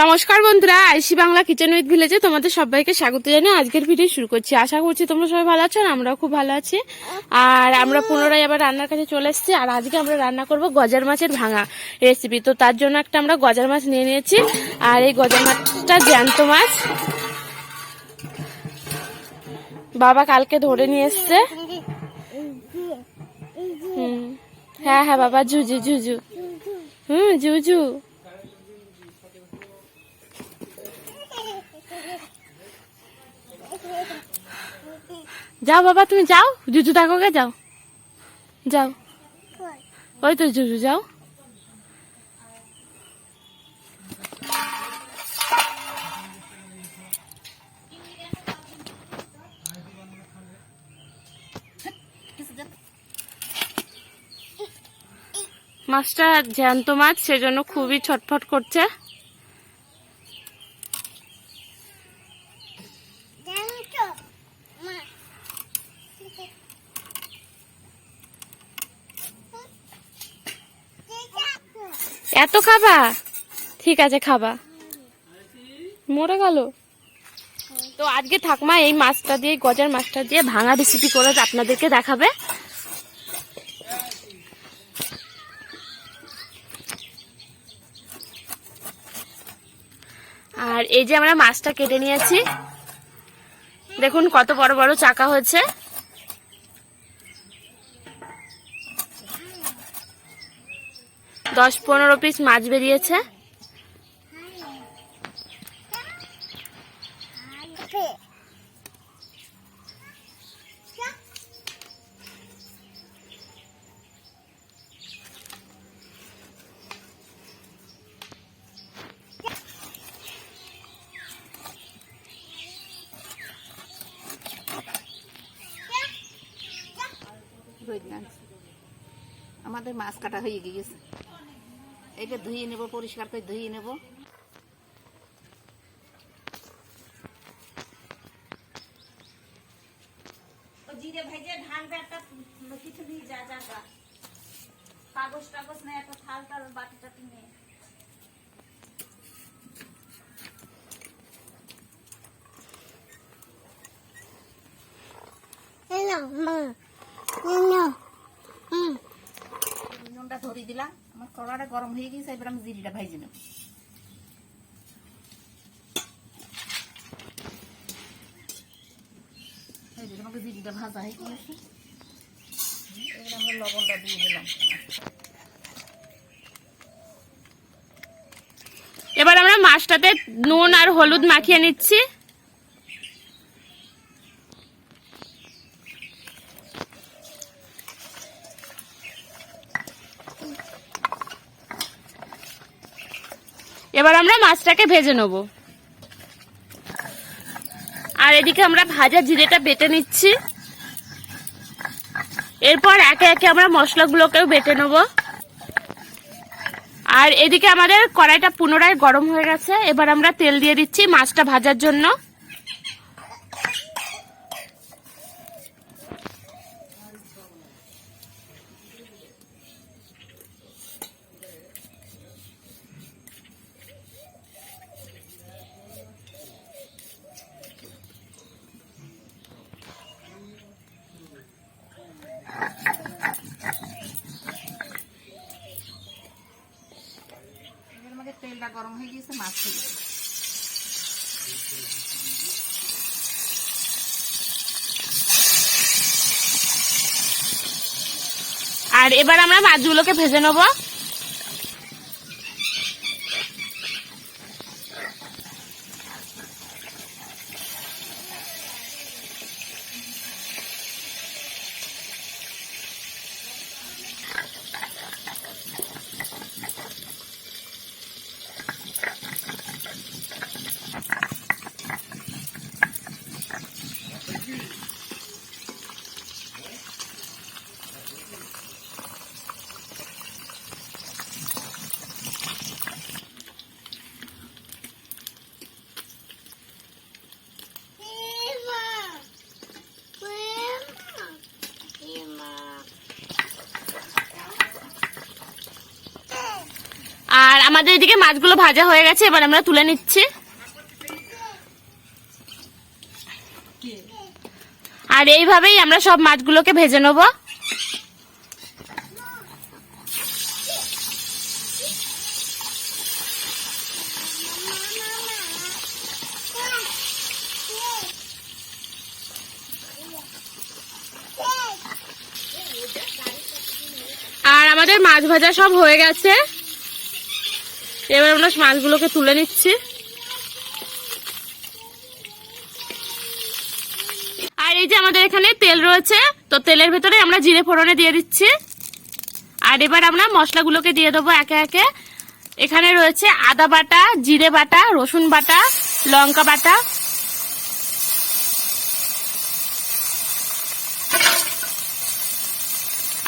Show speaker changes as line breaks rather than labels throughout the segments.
নমস্কার বন্ধুরা, আইসি Bangla kitchen with ভিলেজে তোমাদের সবাইকে স্বাগত জানিয়ে আজকের ভিডিও শুরু করছি। আশা করছি তোমরা সবাই ভালো আছো, আমরাও খুব ভালো আছি। আর আমরা পুনরায় আবার রান্নার কাছে চলে এসেছি। আর আজকে আমরা রান্না করব গজার মাছের ভাঙা রেসিপি। তো তার জন্য একটা আমরা গজার মাছ নিয়ে নিয়েছি। আর এই গজার মাছটা জ্যান্ত মাছ, বাবা কালকে ধরে নিয়ে এসছে। হ্যাঁ হ্যাঁ বাবা, ঝুঝু ঝুঝু, ঝুঝু। যাও বাবা, তুমি যাও, জুজু দেখো গে, যাও যাও, ওই তো জুজু, যাও। মাছটা জ্যান্ত মাছ, সেজন্য খুবই ছটফট করছে। এত খাবা? ঠিক আছে, খাবা। মরে গেল তো। আজকে ঠাকুমা এই মাছটা দিয়ে, গজার মাছটা দিয়ে ভাঙা রেসিপি করে আপনাদেরকে দেখাবে। আর এই যে আমরা মাছটা কেটে নিয়েছি, দেখুন কত বড় বড় চাকা হয়েছে। দশ 15 পিস মাছ বেরিয়েছে।
আমাদের মাছ কাটা হয়ে গিয়েছে, এটা ধুয়ে নেব, পরিষ্কার করে ধুয়ে নেব। জিরে ভেজে ঢালবে, একটা কিছু দিয়ে যা যা কাগজ টাগজ নেই, একটা থাল টাল বাটি টাটি নেই। নুনটা ধরিয়ে দিলাম, আমার কড়াটা গরম হয়ে গেছে। এবার আমি জিরিটা ভাইজে নেব। আমাকে জিরিটা ভাজা হয়ে গিয়েছে, এবার আমরা লবণটা দিয়ে দিলাম।
এবার আমরা মাছটাতে নুন আর হলুদ মাখিয়ে নিচ্ছি। এবার আমরা মাছটাকে ভেজে নেব। আর এদিকে আমরা ভাজা জিরেটা বেটে নিচ্ছি। এরপর একে একে আমরা মশলাগুলোকেও বেটে নেব। আর এদিকে আমাদের কড়াইটা পুনরায় গরম হয়ে গেছে। এবার আমরা তেল দিয়ে দিচ্ছি মাছটা ভাজার জন্য।
তেলটা গরম হয়ে গেছে, মাছ হয়ে গেছে।
আর এবার আমরা মাছগুলোকে ভেজে নেব। আর আমাদের এদিকে মাছগুলো ভাজা হয়ে গেছে, এবার আমরা তুলে নিচ্ছি। আর এইভাবেই আমরা সব মাছগুলোকে ভেজে নেব। আর আমাদের মাছ ভাজা সব হয়ে গেছে, এবার আমরা মাছগুলোকে তুলে নিচ্ছি। আর এই যে আমাদের এখানে তেল রয়েছে, তো তেলের ভেতরে আমরা জিরে ফোড়নে দিয়ে দিচ্ছি। আর এবার আমরা মশলাগুলোকে দিয়ে দেবো একে একে। এখানে রয়েছে আদা বাটা, জিরে বাটা, রসুন বাটা, লঙ্কা বাটা,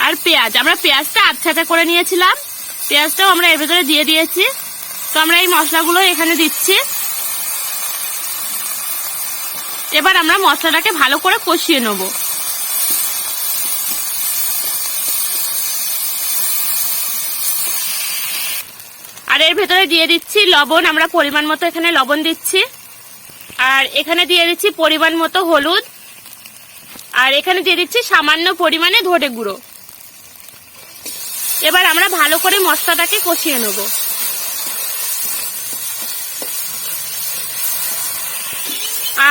আর পেঁয়াজ। আমরা পেঁয়াজটা আধছাটা করে নিয়েছিলাম, পেঁয়াজটাও আমরা এর ভেতরে দিয়ে দিয়েছি। তো আমরা এই মশলাগুলো এখানে দিচ্ছি। এবার আমরা মশলাটাকে ভালো করে কষিয়ে নেব। আর এর ভেতরে দিয়ে দিচ্ছি লবণ, আমরা পরিমাণ মতো এখানে লবণ দিচ্ছি। আর এখানে দিয়ে দিচ্ছি পরিমাণ মতো হলুদ। আর এখানে দিয়ে দিচ্ছি সামান্য পরিমাণে ধনে গুঁড়ো। এবার আমরা ভালো করে মশলাটাকে কষিয়ে নেব।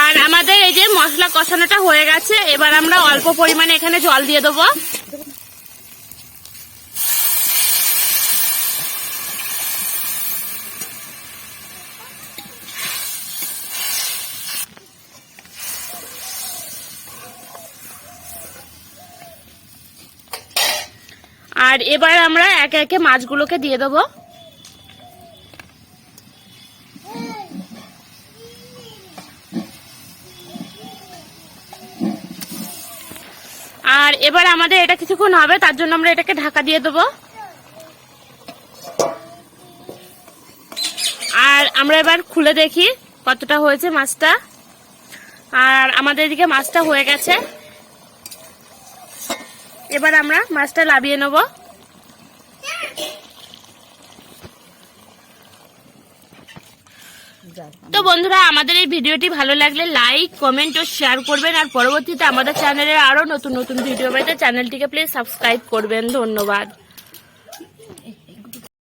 আর আমাদের এই যে মশলা কষানোটা হয়ে গেছে, এবার আমরা অল্প পরিমাণে এখানে জল দিয়ে দেবো। আর এবার আমরা একে একে মাছগুলোকে দিয়ে দেবো। আর এবার আমাদের এটা কিছুক্ষণ হবে, তার জন্য আমরা এটাকে ঢাকা দিয়ে দেবো। আর আমরা এবার খুলে দেখি কতটা হয়েছে মাছটা। আর আমাদের এদিকে মাছটা হয়ে গেছে, এবার আমরা মাছটা নামিয়ে নেব। তো বন্ধুরা, আমাদের এই ভিডিওটি ভালো লাগলে লাইক, কমেন্ট ও শেয়ার করবেন। আর পরবর্তীতে আমাদের চ্যানেলের আরো নতুন নতুন ভিডিও পেতে চ্যানেলটিকে প্লিজ সাবস্ক্রাইব করবেন। ধন্যবাদ।